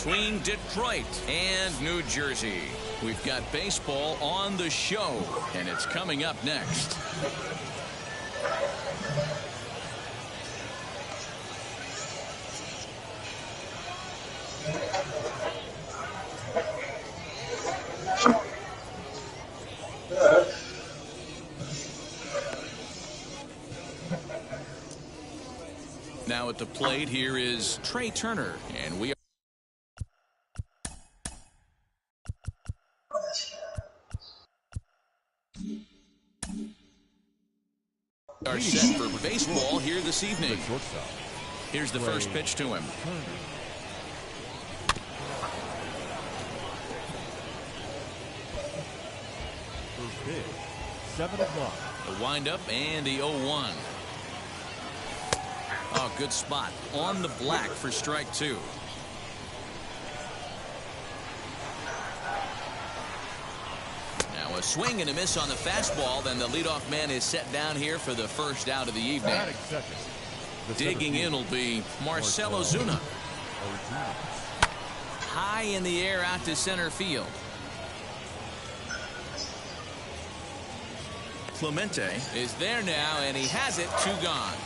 between Detroit and New Jersey. We've got baseball on the show, and it's coming up next. Now at the plate here is Trey Turner, and we are set for baseball here this evening. Here's the first pitch to him. First pitch, 7-1. The windup and the 0-1. Oh, good spot on the black for strike two. Now a swing and a miss on the fastball. Then the leadoff man is set down here for the first out of the evening. Digging in will be Marcell Ozuna. High in the air out to center field. Clemente is there now, and he has it. 2 gone.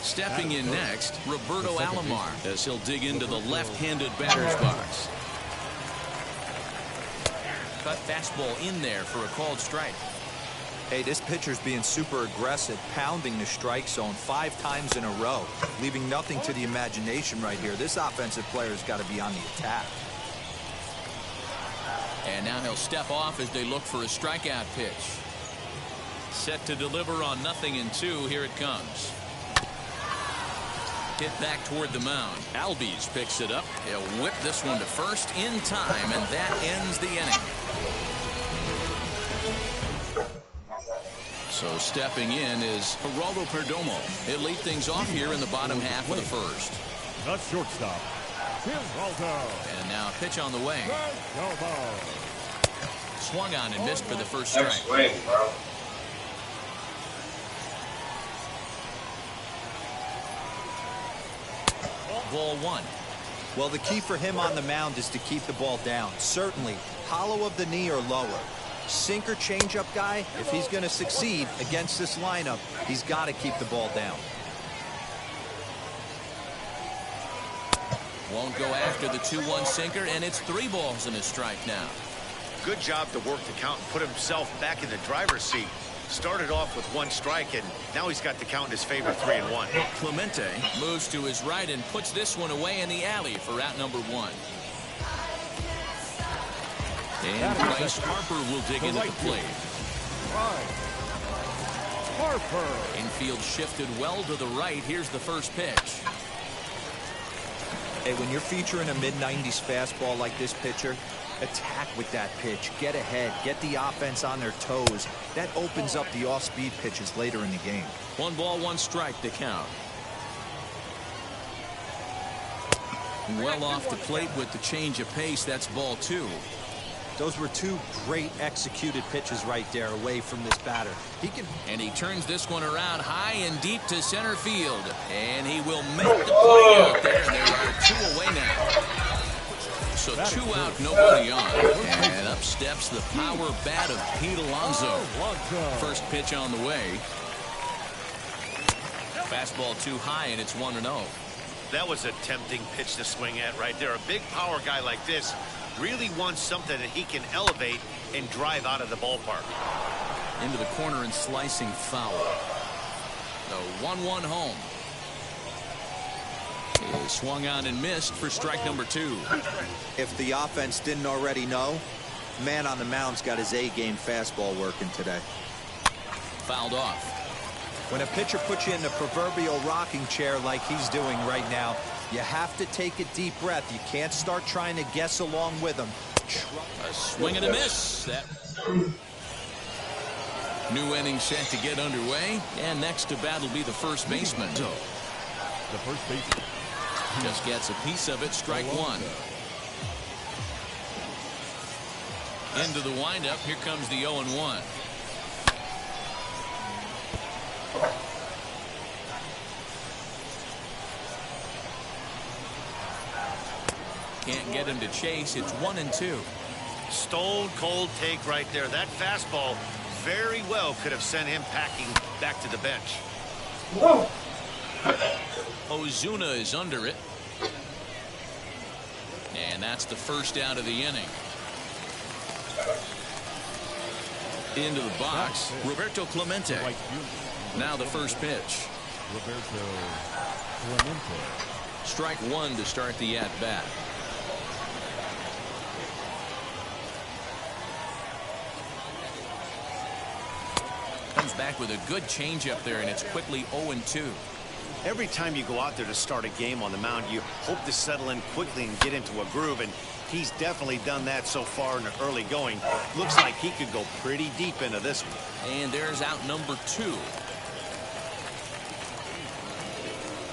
Stepping in next, Roberto Alomar, as he'll dig into the left-handed batter's box. Cut fastball in there for a called strike. Hey, this pitcher's being super aggressive, pounding the strike zone 5 times in a row, leaving nothing to the imagination right here. This offensive player's got to be on the attack. And now he'll step off as they look for a strikeout pitch. Set to deliver on 0-2. Here it comes. Hit back toward the mound. Albies picks it up. He'll whip this one to first in time, and that ends the inning. So stepping in is Geraldo Perdomo. He'll lead things off here in the bottom half of the first. The shortstop, Geraldo. And now a pitch on the way. Swung on and missed for the first strike. Swing, bro. Ball 1. Well, the key for him on the mound is to keep the ball down. Certainly, hollow of the knee or lower. Sinker changeup guy, if he's going to succeed against this lineup, he's got to keep the ball down. Won't go after the 2-1 sinker, and it's 3 balls and a strike now. Good job to work the count and put himself back in the driver's seat. Started off with 1 strike, and now he's got the count in his favor, 3-1. Clemente moves to his right and puts this one away in the alley for out number 1. And Bryce Harper will dig in at the plate. Harper. Infield shifted well to the right. Here's the first pitch. Hey, when you're featuring a mid-90s fastball like this pitcher, attack with that pitch. Get ahead. Get the offense on their toes. That opens up the off-speed pitches later in the game. 1 ball, 1 strike to count. Well off the plate with the change of pace. That's ball 2. Those were 2 great executed pitches right there away from this batter. And he turns this one around high and deep to center field. And he will make the play out there. And there are 2 away now. So 2 out, nobody on. And up steps the power bat of Pete Alonso. First pitch on the way. Fastball too high, and it's 1-0. That was a tempting pitch to swing at right there. A big power guy like this really wants something that he can elevate and drive out of the ballpark. Into the corner and slicing foul. The 1-1 home. He swung on and missed for strike number 2. If the offense didn't already know, man on the mound's got his A-game fastball working today. Fouled off. When a pitcher puts you in the proverbial rocking chair like he's doing right now, you have to take a deep breath. You can't start trying to guess along with him. A swing and a miss. That new inning set to get underway, and next to bat will be the first baseman. The first baseman just gets a piece of it. Strike 1. Into the windup. Here comes the 0-1. Can't get him to chase. It's 1-2. Stone cold take right there. That fastball very well could have sent him packing back to the bench. Whoa. Ozuna is under it. And that's the first out of the inning. Into the box, Roberto Clemente. Now the first pitch. Roberto Clemente. Strike one to start the at-bat. Comes back with a good changeup there, and it's quickly 0-2. Every time you go out there to start a game on the mound, you hope to settle in quickly and get into a groove, and he's definitely done that so far in the early going. Looks like he could go pretty deep into this one. And there's out number 2.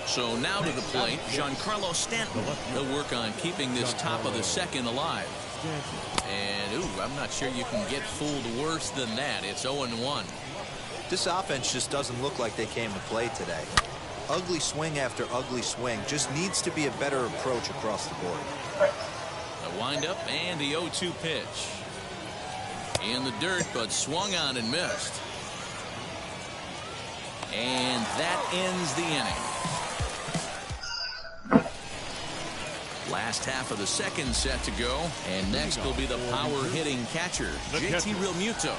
So now to the plate, Giancarlo Stanton. He'll work on keeping this top of the second alive. And, ooh, I'm not sure you can get fooled worse than that. It's 0-1. This offense just doesn't look like they came to play today. Ugly swing after ugly swing. Just needs to be a better approach across the board. The windup and the 0-2 pitch. In the dirt, but swung on and missed. And that ends the inning. Last half of the second set to go. And next will be the power-hitting catcher, JT Realmuto.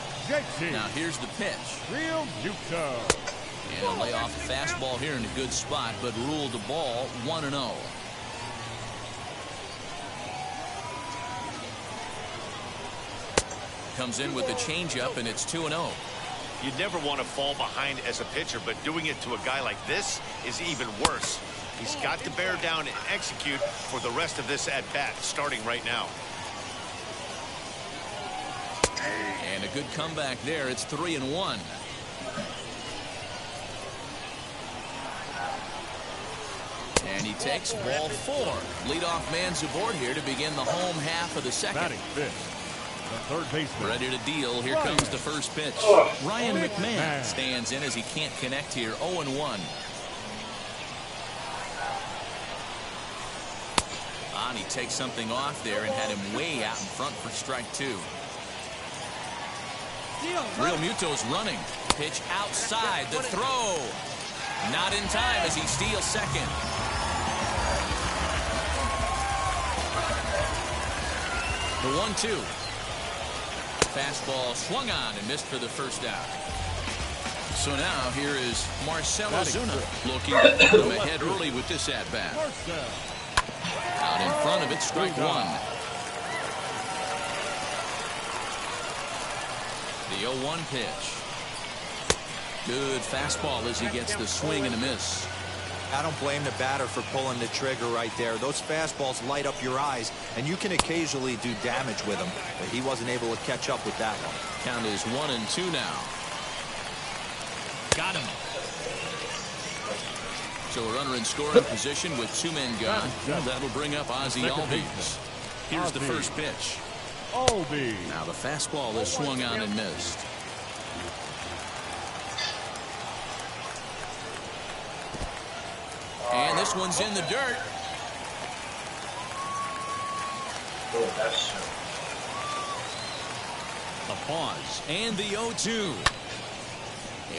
Now here's the pitch. Realmuto. And he'll lay off a fastball here in a good spot, but ruled the ball 1-0. Comes in with the changeup, and it's 2-0. You never want to fall behind as a pitcher, but doing it to a guy like this is even worse. He's got to bear down and execute for the rest of this at-bat, starting right now. And a good comeback there. It's 3-1. And he takes ball 4. Leadoff man's aboard here to begin the home half of the second. Batting fifth, the third baseman. Ready to deal. Here comes the first pitch. Ryan McMahon stands in as he can't connect here. 0-1. On, he takes something off there and had him way out in front for strike 2. Realmuto's running. Pitch outside. The throw. Not in time as he steals second. The 1-2. Fastball swung on and missed for the first out. So now here is Marcell Ozuna looking to put him ahead early with this at-bat. Out in front of it, strike 1. The 0-1 pitch. Good fastball as he gets the swing and a miss. I don't blame the batter for pulling the trigger right there. Those fastballs light up your eyes, and you can occasionally do damage with them, but he wasn't able to catch up with that one. Count is 1-2 now. Got him. So a runner in scoring position with 2 men gone. That'll bring up Ozzie Albies. Here's the first pitch. Now the fastball is swung on and missed. And this one's in the dirt. A pause. And the 0-2.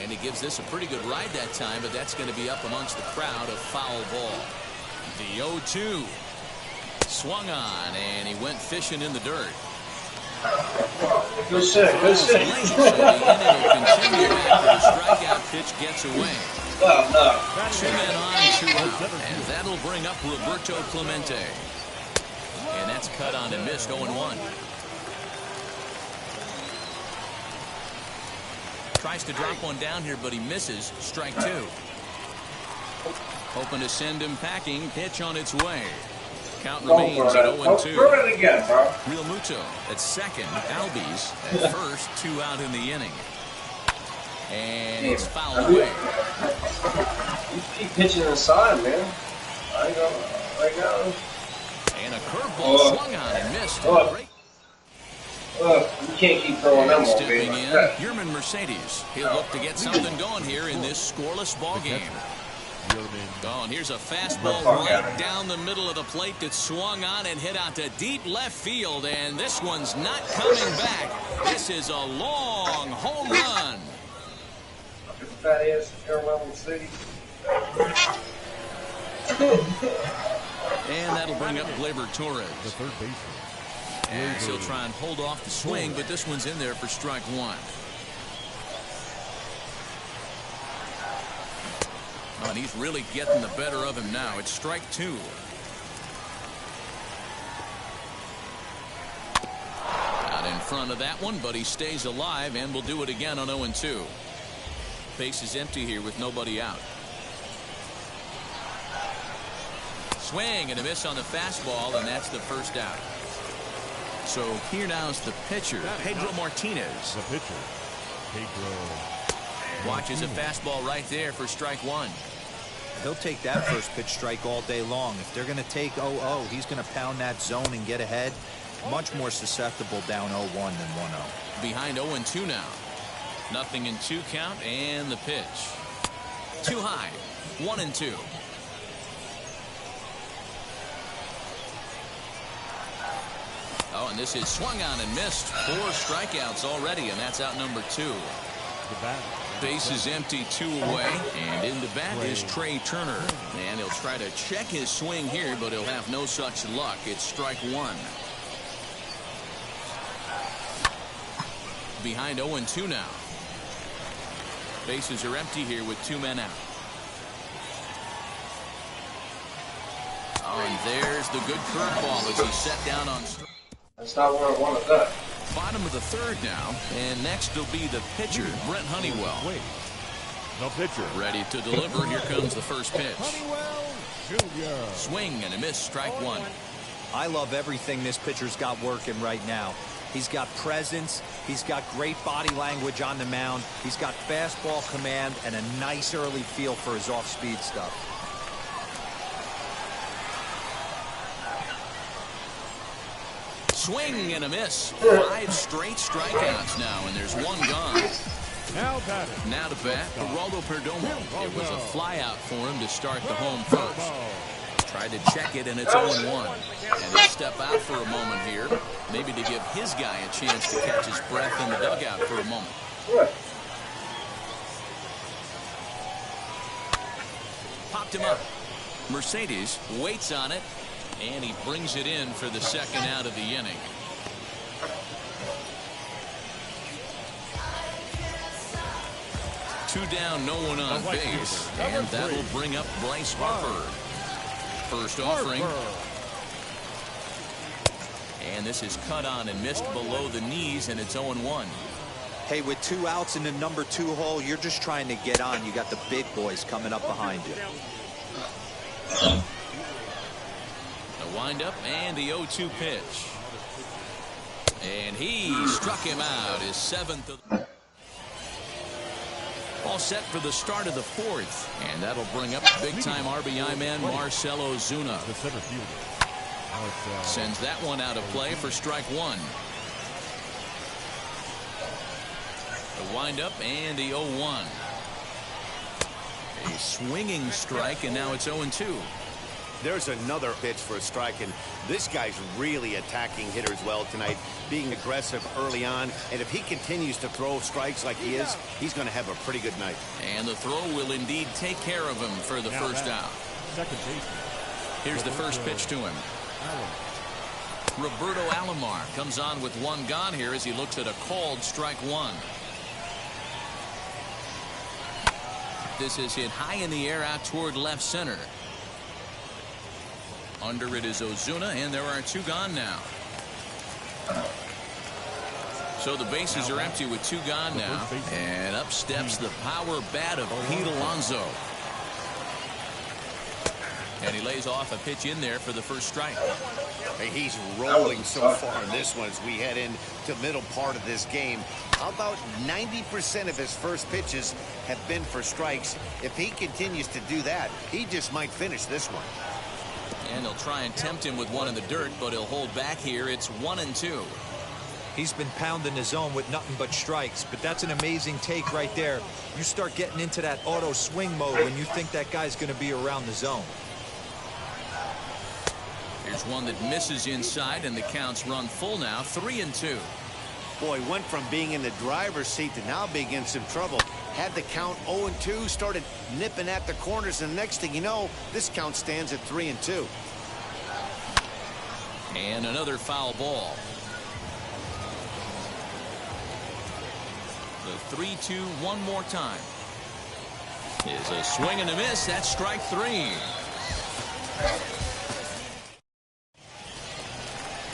And he gives this a pretty good ride that time, but that's going to be up amongst the crowd. A foul ball. The 0-2. Swung on, and he went fishing in the dirt. Good set, good set. So the inning will continue after the strikeout pitch gets away. 2 men on, 2 out, and that'll bring up Roberto Clemente. And that's cut on and missed. 0-1. Tries to drop one down here, but he misses. Strike 2. Hoping to send him packing. Pitch on its way. Count remains at 0-2. Throw it again, bro. Realmuto at second. Albies at first. 2 out in the inning. And it's fouled away. You keep pitching inside, man. I go right now. And a curveball swung on and missed. You can't keep throwing them all, Stepping man. in, Yerman Mercedes. He'll look to get something going here in this scoreless ball game. Oh, and here's a fastball right down the middle of the plate that swung on and hit out to deep left field. And this one's not coming back. This is a long home run. Fat ass Carolina City. And that'll bring up Gleyber Torres. The third baseman. And he'll try and hold off the swing, but this one's in there for strike one. Oh, and he's really getting the better of him now. It's strike two. Out in front of that one, but he stays alive and will do it again on 0-2. Base is empty here with nobody out. Swing and a miss on the fastball, and that's the first out. So here now is the pitcher, Pedro Martinez. The pitcher, Pedro. Watches a fastball right there for strike one. He'll take that first pitch strike all day long. If they're going to take 0-0, he's going to pound that zone and get ahead. Much more susceptible down 0-1 than 1-0. Behind 0-2 now. Nothing in 2 count, and the pitch. Too high. 1-2. Oh, and this is swung on and missed. 4 strikeouts already, and that's out number 2. Base is empty, 2 away, and in the bat is Trey Turner. And he'll try to check his swing here, but he'll have no such luck. It's strike one. Behind 0-2 now. Bases are empty here with 2 men out. Oh, and there's the good curveball as he's set down on strike. That's not where I wanted that. Bottom of the third now, and next will be the pitcher, Brent Honeywell. No pitcher. Ready to deliver. Here comes the first pitch. Honeywell Jr. Swing and a miss, strike one. I love everything this pitcher's got working right now. He's got presence. He's got great body language on the mound. He's got fastball command and a nice early feel for his off-speed stuff. Swing and a miss. 5 straight strikeouts now, and there's 1 gone. Now batting. Now to bat, Geraldo Perdomo. It was a flyout for him to start the home first. Tried to check it, and it's 0-1. And he'll step out for a moment here, maybe to give his guy a chance to catch his breath in the dugout for a moment. Popped him up. Mercedes waits on it, and he brings it in for the second out of the inning. Two down, no one on base, and that'll bring up Bryce Harper. First offering. And this is cut on and missed below the knees, and it's 0-1. Hey, with 2 outs in the number 2 hole, you're just trying to get on. You got the big boys coming up behind you. The windup and the 0-2 pitch. And he struck him out, his 7th of the... All set for the start of the 4th, and that'll bring up big-time RBI man Marcell Ozuna. The center fielder. Sends that one out of play for strike one. The windup and the 0-1. A swinging strike, and now it's 0-2. There's another pitch for a strike, and this guy's really attacking hitters well tonight, being aggressive early on, and if he continues to throw strikes like he is, he's going to have a pretty good night. And the throw will indeed take care of him for the first out. Second baseman. Here's the first pitch to him. Roberto Alomar comes on with 1 gone here as he looks at a called strike one. This is hit high in the air out toward left center. Under it is Ozuna, and there are 2 gone now. So the bases are empty with 2 gone now. And up steps the power bat of Pete Alonso. And he lays off a pitch in there for the first strike. Hey, he's rolling so far in this one as we head into middle part of this game. How about 90% of his first pitches have been for strikes? If he continues to do that, he just might finish this one. And they'll try and tempt him with one in the dirt, but he'll hold back here. It's 1-2. He's been pounding the zone with nothing but strikes, but that's an amazing take right there. You start getting into that auto swing mode when you think that guy's going to be around the zone. Here's one that misses inside, and the count's run full now, 3-2. Boy, went from being in the driver's seat to now being in some trouble. Had the count 0-2, started nipping at the corners, and the next thing you know, this count stands at 3-2. And another foul ball. The 3-2 one more time. Is a swing and a miss. That's strike 3.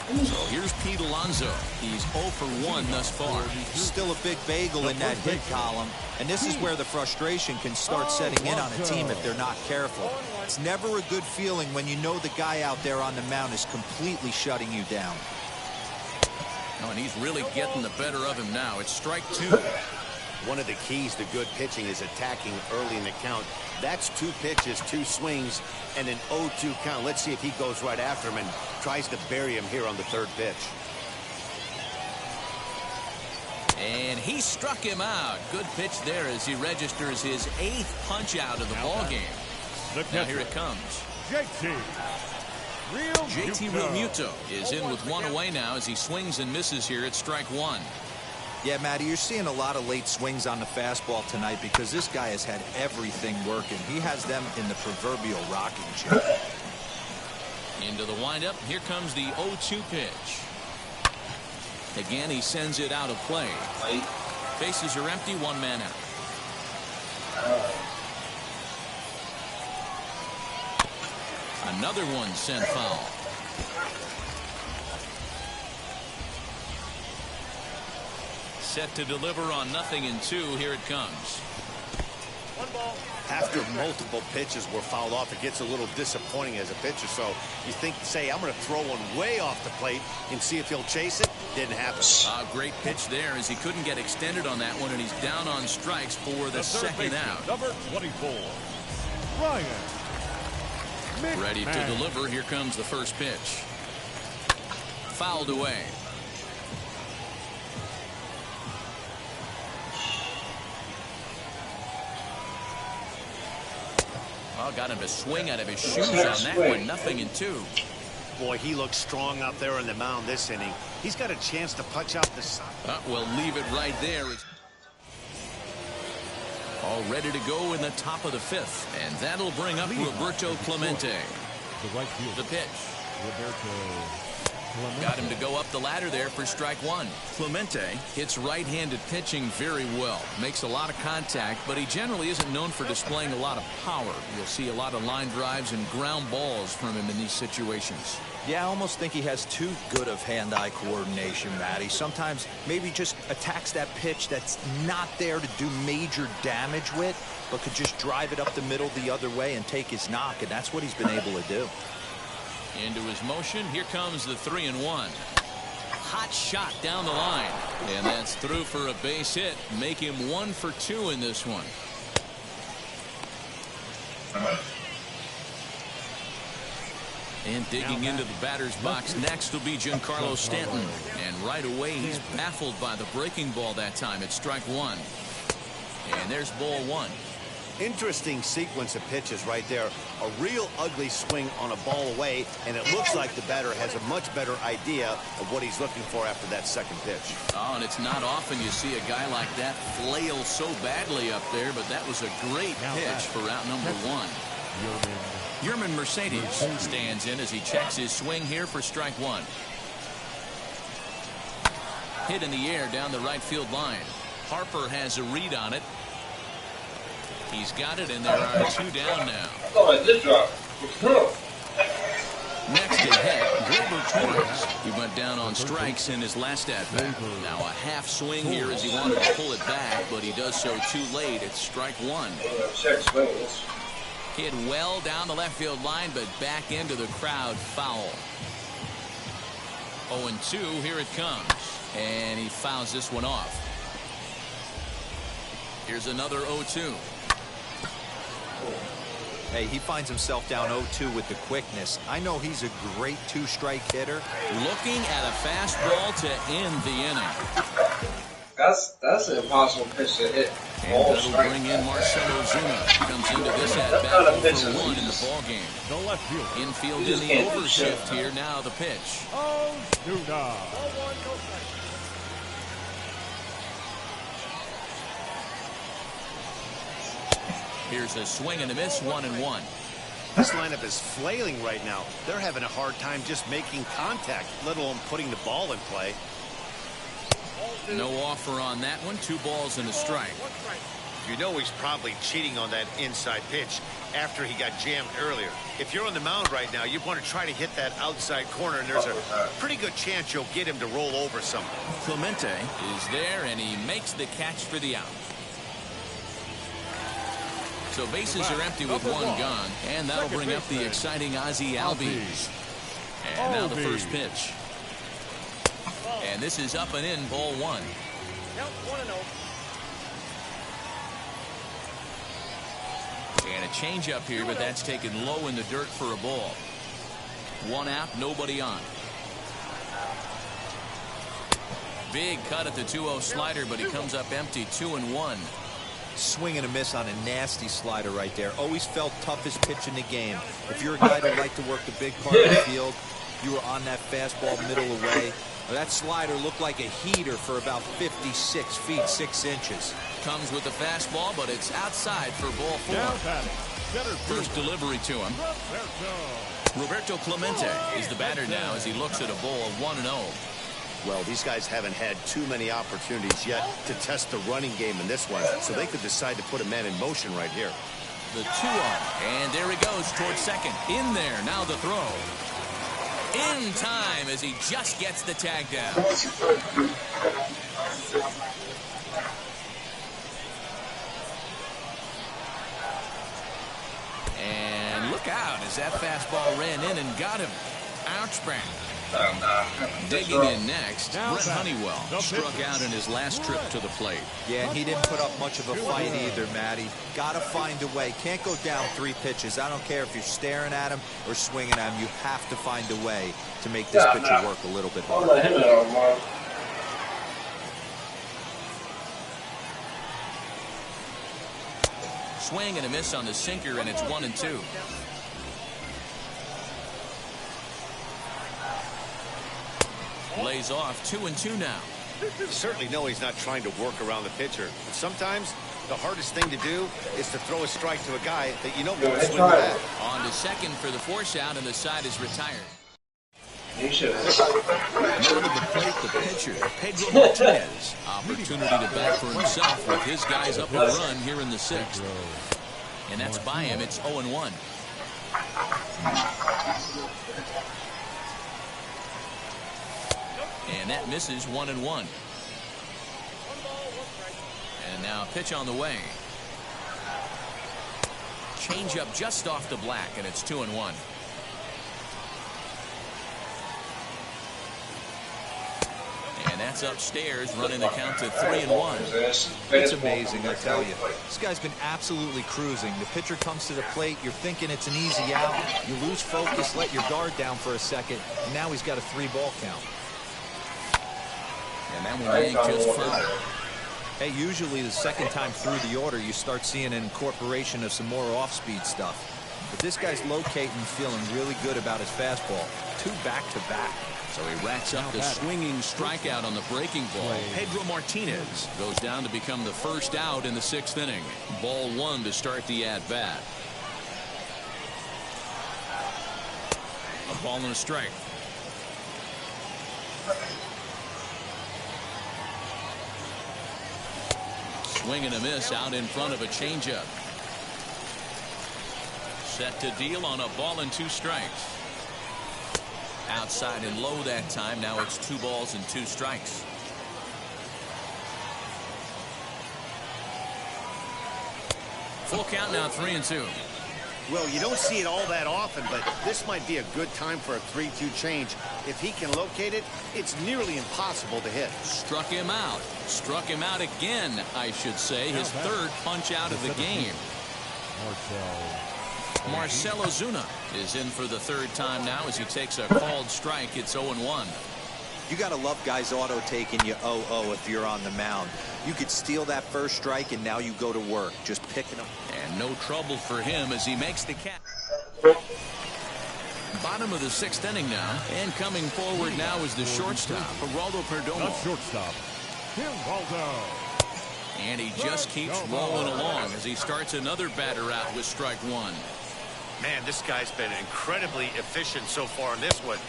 So here's Pete Alonso. He's 0 for 1 thus far. Still a big bagel in that hit column, and this is where the frustration can start setting in on a team if they're not careful. It's never a good feeling when you know the guy out there on the mound is completely shutting you down. Oh, and he's really getting the better of him now. It's strike 2. One of the keys to good pitching is attacking early in the count. That's 2 pitches, 2 swings, and an 0-2 count. Let's see if he goes right after him and tries to bury him here on the 3rd pitch. And he struck him out. Good pitch there as he registers his 8th punch out of the ball game. Now here it comes. JT Realmuto is in with 1 away now as he swings and misses here at strike 1. Yeah, Matty, you're seeing a lot of late swings on the fastball tonight because this guy has had everything working. He has them in the proverbial rocking chair. Into the windup. Here comes the 0-2 pitch. Again, he sends it out of play. Bases are empty, 1 man out. Another one sent foul. Set to deliver on 0-2. Here it comes. 1 ball. After multiple pitches were fouled off, it gets a little disappointing as a pitcher. So you think, say, I'm going to throw one way off the plate and see if he'll chase it. Didn't happen. Great pitch there as he couldn't get extended on that one, and he's down on strikes for the second out. Number 24, Ryan. Ready to deliver. Here comes the first pitch. Fouled away. Well, got him to swing out of his shoes on that one. 0-2. Boy, he looks strong out there on the mound this inning. He's got a chance to punch out the side. We'll leave it right there. All ready to go in the top of the 5th, and that'll bring up Roberto Clemente. The pitch. Got him to go up the ladder there for strike 1. Clemente hits right-handed pitching very well. Makes a lot of contact, but he generally isn't known for displaying a lot of power. You'll see a lot of line drives and ground balls from him in these situations. Yeah, I almost think he has too good of hand-eye coordination, Matty. Sometimes maybe just attacks that pitch that's not there to do major damage with, but could just drive it up the middle the other way and take his knock, and that's what he's been able to do. Into his motion. Here comes the 3-1. Hot shot down the line, and that's through for a base hit. Make him 1 for 2 in this one. And digging into the batter's box next will be Giancarlo Stanton, and right away he's baffled by the breaking ball that time. It's strike 1, and there's ball 1. Interesting sequence of pitches right there. A real ugly swing on a ball away, and it looks like the batter has a much better idea of what he's looking for after that second pitch. Oh, and it's not often you see a guy like that flail so badly up there, but that was a great pitch for out number 1. Yerman Mercedes stands in as he checks his swing here for strike 1. Hit in the air down the right field line. Harper has a read on it. He's got it, and there are 2 down now. Next to hit, Gleyber Torres. He went down on strikes in his last at-bat. Now a half swing here as he wanted to pull it back, but he does so too late. It's strike 1. Hit well down the left field line, but back into the crowd. Foul. 0-2. Here it comes, and he fouls this one off. Here's another 0-2. Hey, he finds himself down 0-2 with the quickness. I know he's a great two-strike hitter. Looking at a fastball to end the inning. That's an impossible pitch to hit. And that'll bring in Marcelo Zuna. Comes into this at bat 0-1 in the ball game. The left field. Infield in the overshift here. Now the pitch. Ozuna. Here's a swing and a miss, 1-1. This lineup is flailing right now. They're having a hard time just making contact, let alone putting the ball in play. No offer on that one. 2 balls and a strike. You know he's probably cheating on that inside pitch after he got jammed earlier. If you're on the mound right now, you want to try to hit that outside corner, and there's a pretty good chance you'll get him to roll over something. Clemente is there, and he makes the catch for the out. So bases are empty with 1 gone, and that'll bring up the exciting Ozzie Albies. And now the first pitch. And this is up and in, ball 1. Count 1-0. And a changeup here, but that's taken low in the dirt for a ball. 1 out, nobody on. Big cut at the 2-0 slider, but he comes up empty, 2-1. Swing and a miss on a nasty slider right there. Always felt toughest pitch in the game. If you're a guy that liked to work the big part of the field, you were on that fastball middle away. That slider looked like a heater for about 56 feet 6 inches. Comes with the fastball, but it's outside for ball 4. First delivery to him. Roberto Clemente is the batter now as he looks at a ball of 1-0. Well, these guys haven't had too many opportunities yet to test the running game in this one, so they could decide to put a man in motion right here. The 2-0, and there he goes towards second. In there, now the throw. In time as he just gets the tag down. And look out as that fastball ran in and got him. Ouch, bang. Digging in next, Brett Honeywell struck out in his last trip to the plate. Yeah, and he didn't put up much of a fight either, Matty. Gotta find a way. Can't go down 3 pitches. I don't care if you're staring at him or swinging at him. You have to find a way to make this pitcher work a little bit harder. Swing and a miss on the sinker, and it's 1-2. Lays off 2-2 now. You certainly know he's not trying to work around the pitcher, but sometimes the hardest thing to do is to throw a strike to a guy that you know won't swing with that. On to second for the force out, and the side is retired. You should. Now to the plate, the pitcher, Pedro Martinez. Opportunity to bat for himself with his guys up a run here in the 6th. And that's by him. It's 0-1. And that misses, 1-1. And now pitch on the way. Change up just off the black, and it's 2-1. And that's upstairs, running the count to 3-1. It's amazing, I tell you. This guy's been absolutely cruising. The pitcher comes to the plate, you're thinking it's an easy out. You lose focus, let your guard down for a second, and now he's got a 3-ball count. And that one ain't just foul. Hey, usually the second time through the order, you start seeing an incorporation of some more off-speed stuff. But this guy's locating, feeling really good about his fastball. 2 back-to-back. So he racks up the swinging strikeout on the breaking ball. Pedro Martinez goes down to become the first out in the 6th inning. Ball 1 to start the at-bat. A ball and a strike. Swing and a miss out in front of a changeup. Set to deal on a ball and 2 strikes. Outside and low that time. Now it's 2 balls and 2 strikes. Full count now, 3-2. Well, you don't see it all that often, but this might be a good time for a 3-2 change. If he can locate it, it's nearly impossible to hit. Struck him out. Struck him out again, I should say. His 3rd punch out of the game. Marcell Ozuna is in for the third time now as he takes a called strike. It's 0-1. You got to love guys auto taking you 0-0 if you're on the mound. You could steal that first strike and now you go to work just picking them. And no trouble for him as he makes the catch. Bottom of the 6th inning now, and coming forward now is the shortstop, Geraldo Perdomo. The shortstop, Geraldo. And he just keeps rolling along as he starts another batter out with strike one. Man, this guy's been incredibly efficient so far in this one,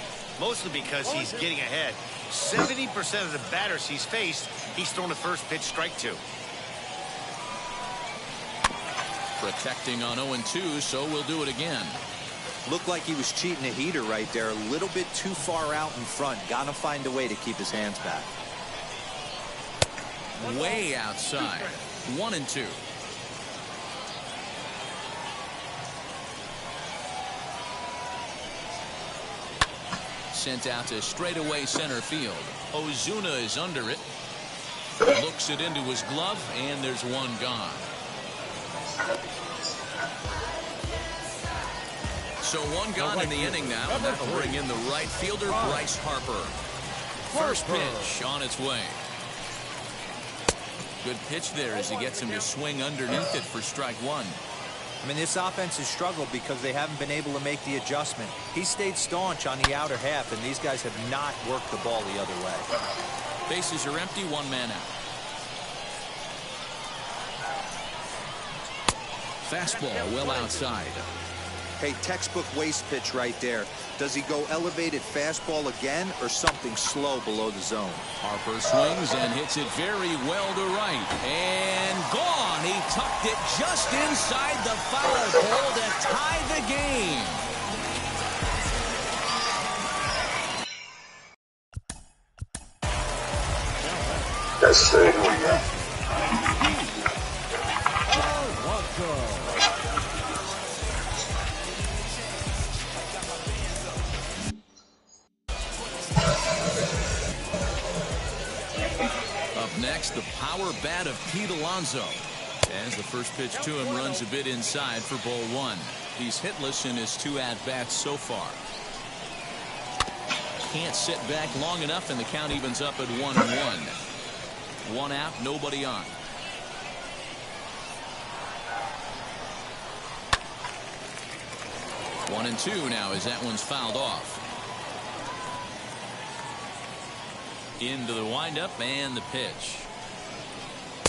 mostly because he's getting ahead. 70% of the batters he's faced, he's thrown a first pitch strike to. Protecting on 0-2, so we'll do it again. Looked like he was cheating a heater right there, a little bit too far out in front. Gotta find a way to keep his hands back. Way outside. 1-2. Sent out to straightaway center field. Ozuna is under it. Looks it into his glove, and there's one gone. So one gone in the inning now, and that will bring in the right fielder, Bryce Harper. First pitch on its way. Good pitch there as he gets him to swing underneath it for strike one. I mean, this offense has struggled because they haven't been able to make the adjustment. He stayed staunch on the outer half, and these guys have not worked the ball the other way. Bases are empty, one man out. Fastball well outside. Hey, textbook waste pitch right there. Does he go elevated fastball again or something slow below the zone? Harper swings and hits it very well to right. And gone. He tucked it just inside the foul pole to tie the game. That's Next, the power bat of Pete Alonso. As the first pitch to him runs a bit inside for ball one. He's hitless in his 2 at-bats so far. Can't sit back long enough, and the count evens up at 1-1. 1 out, nobody on. One and two now as that one's fouled off. Into the windup and the pitch.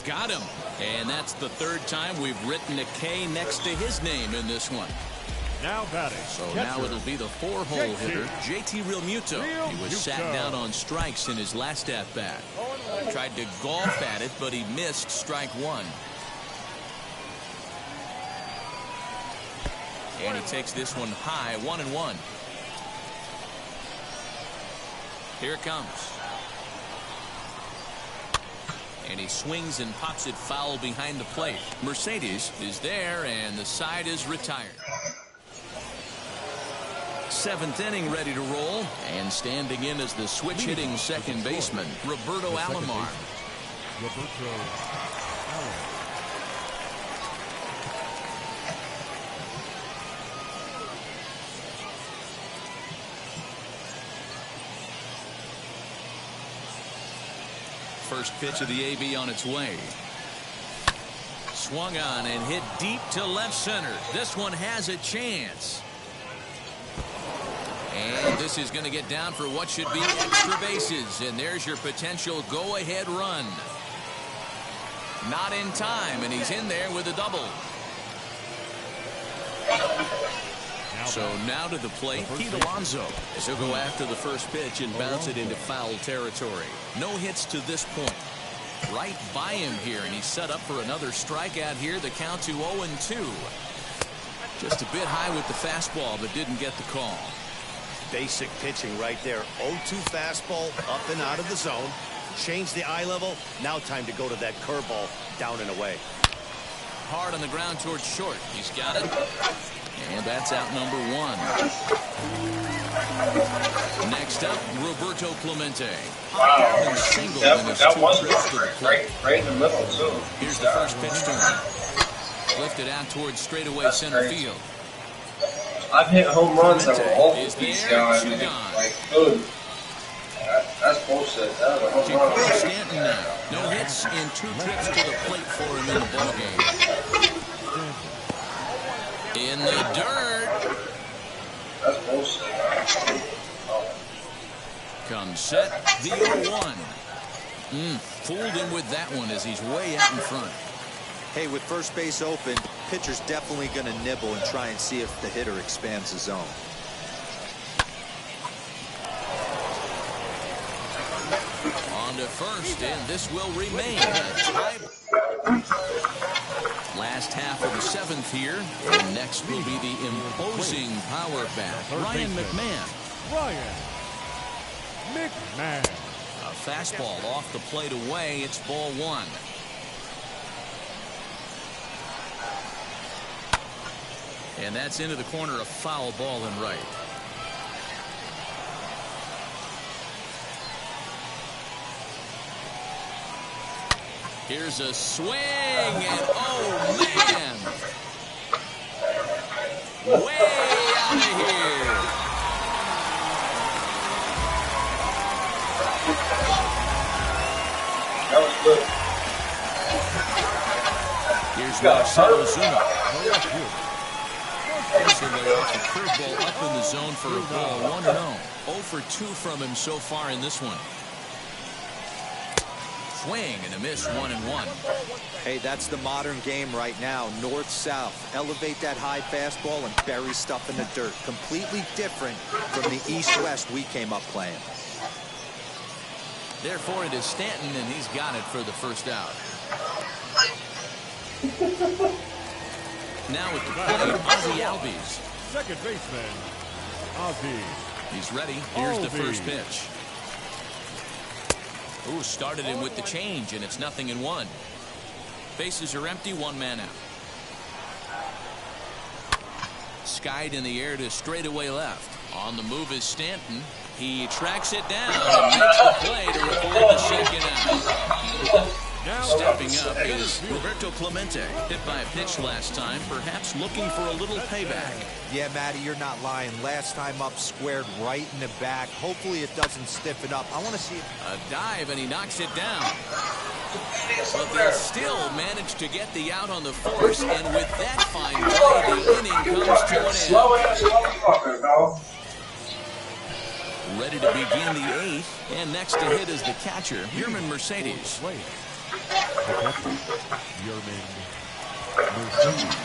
Got him. And that's the 3rd time we've written a K next to his name in this one. Now batting. So now it'll be the 4-hole hitter, JT Realmuto. He was sat down on strikes in his last at-bat. Tried to golf at it, but he missed strike one. And he takes this one high, 1-1. Here it comes. And he swings and pops it foul behind the plate. Mercedes is there, and the side is retired. 7th inning ready to roll, and standing in as the switch-hitting second baseman, Roberto Alomar. Roberto Alomar. First pitch of the AB on its way. Swung on and hit deep to left center. This one has a chance. And this is going to get down for what should be extra bases. And there's your potential go-ahead run. Not in time, and he's in there with a double. So now to the plate, Pete Alonso. As he'll go after the first pitch and bounce it into foul territory. No hits to this point. Right by him here, and he's set up for another strikeout here. The count to 0-2. Just a bit high with the fastball, but didn't get the call. Basic pitching right there. 0-2 fastball up and out of the zone. Change the eye level. Now time to go to that curveball down and away. Hard on the ground towards short. He's got it. And that's out number one. Next up, Roberto Clemente. Wow. And single That in his was 2 trips to the plate. right in the middle, too. Here's the first pitch to him. Lifted out towards straightaway center field. I've hit home runs that were off Is the there, PCI, two man. gone. Like, good. That's bullshit. That was a home Jacoby run. Stanton now. No hits in 2 trips to the plate for him in the ballgame. In the dirt. That's bullshit. Comes set, the 0-1. Fooled him with that one as he's way out in front. Hey, with first base open, pitcher's definitely going to nibble and try and see if the hitter expands the zone. On to first, and this will remain a tie. Last half of the 7th here, and next will be the imposing power bat, Ryan McMahon. Ryan McMahon. A fastball off the plate away. It's ball 1. And that's into the corner, a foul ball and right. Here's a swing, and oh man! Way out of here! That was good. Here's Marcelo Zuna. So they off a curveball up in the zone for a ball. 1-0. 0 for 2 from him so far in this one. Swing and a miss, 1-1. Hey, that's the modern game right now. North-south. Elevate that high fastball and bury stuff in the dirt. Completely different from the east-west we came up playing. Therefore, it is Stanton, and he's got it for the first out. Now at the plate, Ozzie Albies. Second baseman, Ozzie. He's ready. Here's the first pitch. Ooh, started him with the change, and it's 0-1. Bases are empty, 1 man out. Skied in the air to straightaway left. On the move is Stanton. He tracks it down and makes the play to record the second out. Now stepping up is Roberto Clemente. Hit by a pitch last time, perhaps looking for a little payback. Yeah, Matty, you're not lying. Last time up, squared right in the back. Hopefully it doesn't stiffen up. I want to see it. A dive, and he knocks it down. But they still managed to get the out on the force, and with that fine play, the inning comes to an Slow ass motherfucker, dog. end. Ready to begin the 8th, and next to hit is the catcher, Yerman Mercedes.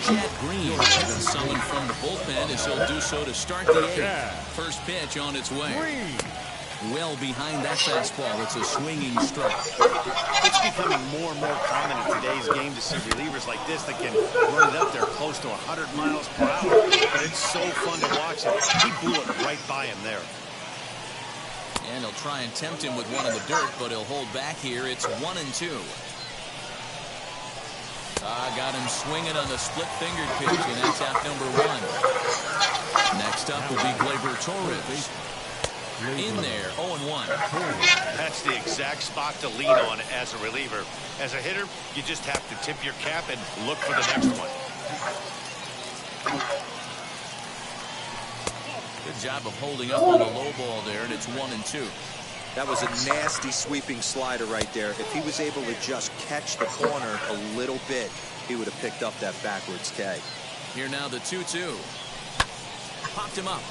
Chad Green has been summoned from the bullpen as he'll do so to start the 8th. First pitch on its way. Well behind that fastball, it's a swinging strike. It's becoming more and more common in today's game to see relievers like this that can run it up there close to 100 miles per hour. But it's so fun to watch him. He blew it right by him there. And he'll try and tempt him with one in the dirt, but he'll hold back here. It's 1-2. Got him swinging on the split-fingered pitch, and that's out number 1. Next up will be Gleyber Torres. In there, 0-1. That's the exact spot to lean on as a reliever. As a hitter, you just have to tip your cap and look for the next one. Good job of holding up on the low ball there, and it's 1-2. That was a nasty sweeping slider right there. If he was able to just catch the corner a little bit, he would have picked up that backwards K. Here now the 2-2. Popped him up.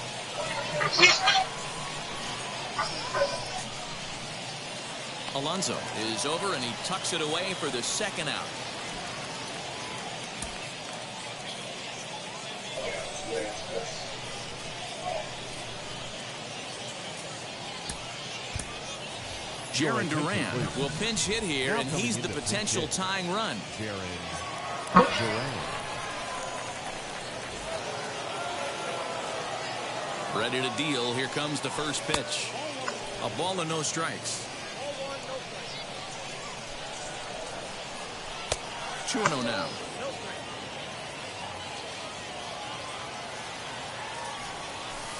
Alonso is over, and he tucks it away for the second out. Jaron Duran will pinch hit here, and he's the potential tying run. Jaron Duran. Ready to deal. Here comes the first pitch. A ball and no strikes. 2-0 now.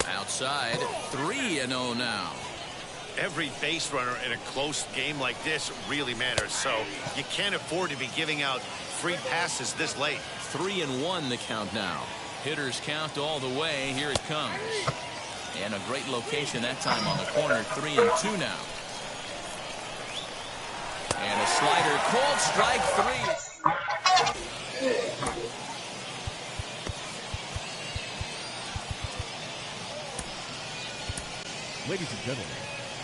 Outside, 3-0 now. Every base runner in a close game like this really matters, so you can't afford to be giving out free passes this late. 3-1 the count now. Hitters count all the way. Here it comes. And a great location that time on the corner. 3-2 now. And a slider. Called strike 3. Ladies and gentlemen,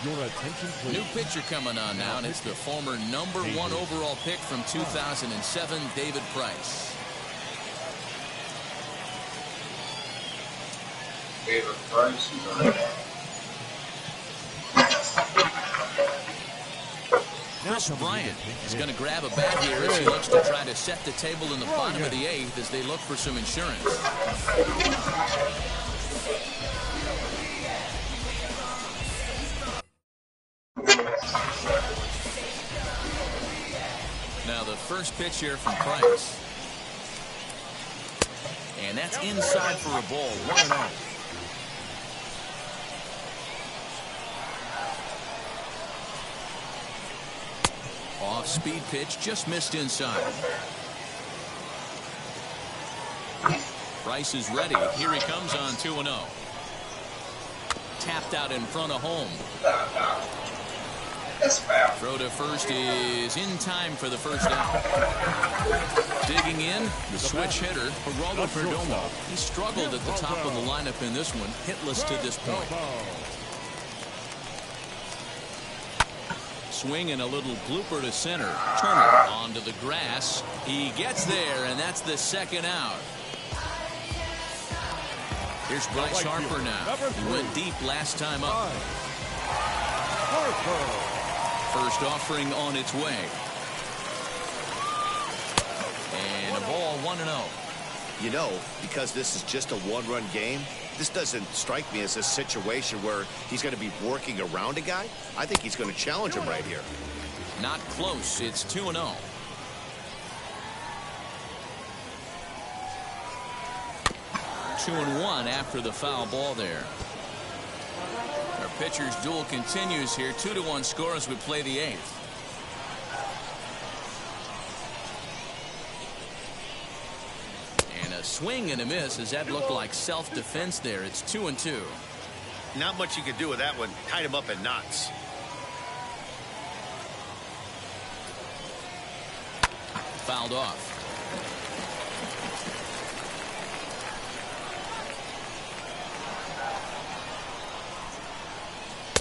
your attention please. New pitcher coming on now, and it's the former #1 overall pick from 2007, David Price. David Price. Chris Bryant is going to grab a bat here as he looks to try to set the table in the bottom of the 8th as they look for some insurance. Now the first pitch here from Price. And that's inside for a ball. 1-0. Off-speed pitch, just missed inside. Price is ready. Here he comes on 2-0. Tapped out in front of home. Throw to first is in time for the first out. Digging in, the switch hitter, Geraldo Perdomo. He struggled at the top of the lineup in this one, hitless to this point. Swing and a little blooper to center. Turner onto the grass. He gets there, and that's the second out. Here's Bryce Harper now. He went deep last time up. First offering on its way. And a ball 1-0. You know, because this is just a one-run game, this doesn't strike me as a situation where he's going to be working around a guy. I think he's going to challenge him right here. Not close. It's 2-0. Two and one after the foul ball there. Our pitcher's duel continues here. 2-1 score as we play the 8th. And a swing and a miss as that looked like self-defense there. It's 2-2. Not much you can do with that one. Tied him up in knots. Fouled off.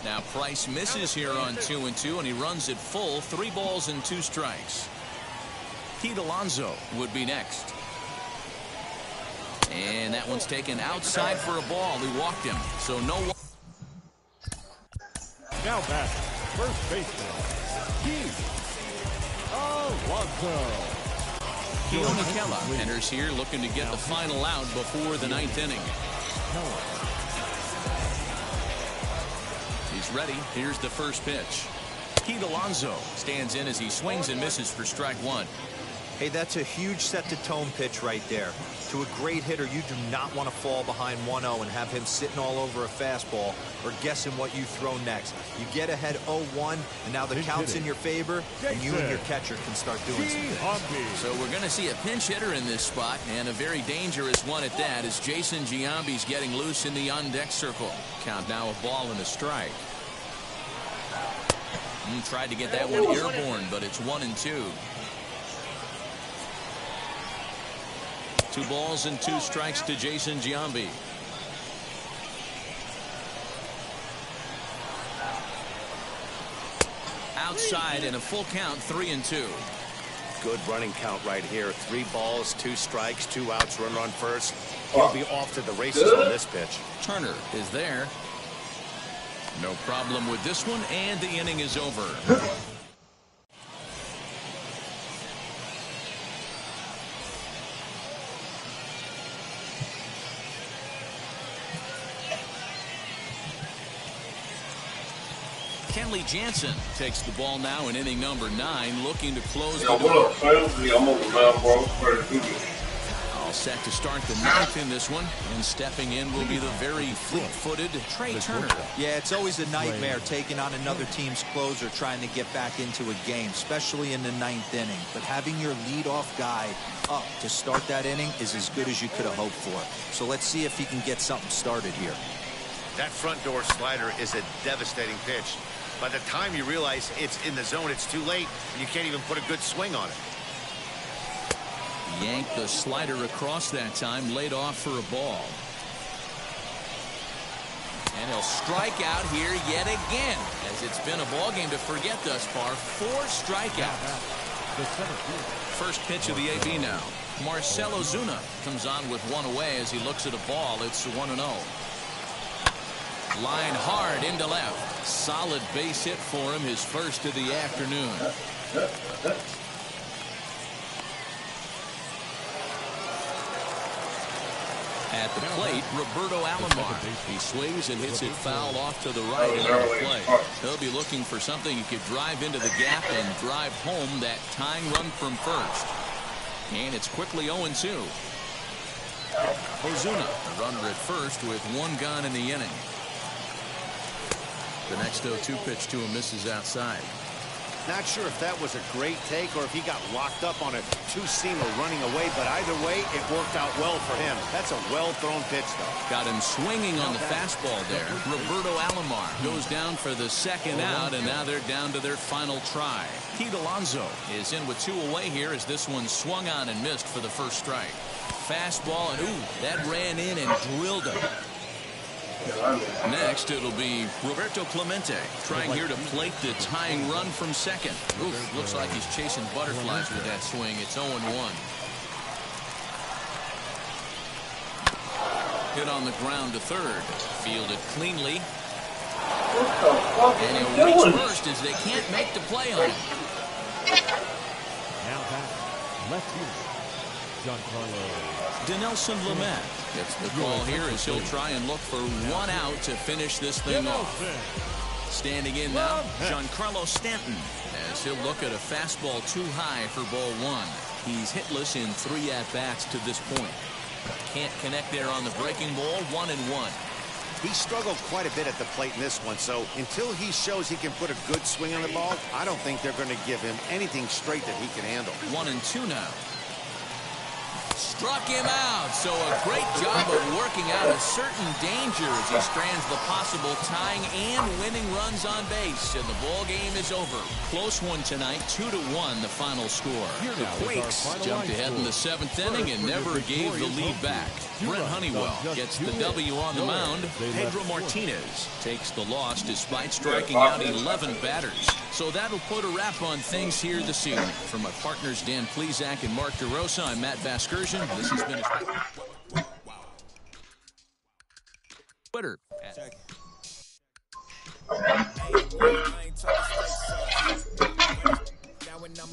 Now Price misses here on 2-2, and he runs it full. 3 balls and 2 strikes. Pete Alonso would be next. And that one's taken outside for a ball. He walked him, so no one. Now back, first baseman, Pete Alonso. Keo Mikella enters here looking to get the final out before the 9th inning. He's ready. Here's the first pitch. Pete Alonso stands in as he swings and misses for strike 1. Hey, that's a huge set-the-tone pitch right there. To a great hitter, you do not want to fall behind 1-0 and have him sitting all over a fastball or guessing what you throw next. You get ahead 0-1, and now the count's in your favor, and you and your catcher can start doing something. So we're going to see a pinch hitter in this spot, and a very dangerous one at that, as Jason Giambi's getting loose in the on-deck circle. Count now a ball and a strike. Tried to get that one airborne, but it's 1-2. 2 balls and 2 strikes to Jason Giambi. Outside and a full count, 3-2. Good running count right here. 3 balls, 2 strikes, 2 outs, runner on first. He'll be off to the races on this pitch. Turner is there. No problem with this one, and the inning is over. Kenley Jansen takes the ball now in inning number 9, looking to close the door. What up, fam? I'm on the mound, bro. Oh, Set to start the ninth in this one, and stepping in will be the very fleet-footed Trey Turner. Yeah, it's always a nightmare taking on another team's closer trying to get back into a game, especially in the ninth inning. But having your leadoff guy up to start that inning is as good as you could have hoped for. So let's see if he can get something started here. That front door slider is a devastating pitch. By the time you realize it's in the zone, it's too late, and you can't even put a good swing on it. Yanked the slider across that time, laid off for a ball. And he'll strike out here yet again, as it's been a ball game to forget thus far. 4 strikeouts. First pitch of the AB now. Marcell Ozuna comes on with one away as he looks at a ball. It's 1-0. Line hard into left. Solid base hit for him, his first of the afternoon. At the plate, Roberto Alomar. He swings and hits it foul off to the right into the play. He'll be looking for something he could drive into the gap and drive home that tying run from first. And it's quickly 0-2. Ozuna, the runner at first with 1 gone in the inning. The next 0-2 pitch to him misses outside. Not sure if that was a great take or if he got locked up on a two-seamer running away, but either way, it worked out well for him. That's a well-thrown pitch, though. Got him swinging on the fastball there. Roberto Alomar goes down for the second out, and now they're down to their final try. Pete Alonso is in with 2 away here as this one swung on and missed for the first strike. Fastball, and ooh, that ran in and drilled him. Next, it'll be Roberto Clemente trying here to plate the tying run from second. Oof, looks like he's chasing butterflies with that swing. It's 0-1. Hit on the ground to third. Fielded cleanly. And he'll reach first as they can't make the play on him. Now back, left field, Giancarlo. Dinelson Lamet gets the call here as he'll try and look for 1 out to finish this thing off. Standing in now, Giancarlo Stanton, as he'll look at a fastball too high for ball 1. He's hitless in 3 at-bats to this point. Can't connect there on the breaking ball. 1-1. He struggled quite a bit at the plate in this one, so until he shows he can put a good swing on the ball, I don't think they're going to give him anything straight that he can handle. 1-2 now. Struck him out, so a great job of working out a certain danger as he strands the possible tying and winning runs on base, and the ball game is over. Close one tonight, 2-1 the final score. The Quakes jumped ahead in the 7th inning and never gave the lead back. Brent Honeywell gets the W on the mound. Pedro Martinez takes the loss despite striking out 11 batters. So that'll put a wrap on things here this evening. From my partners Dan Plesac and Mark DeRosa, I'm Matt Vasgersian. This has been a Twitter. Now when I'm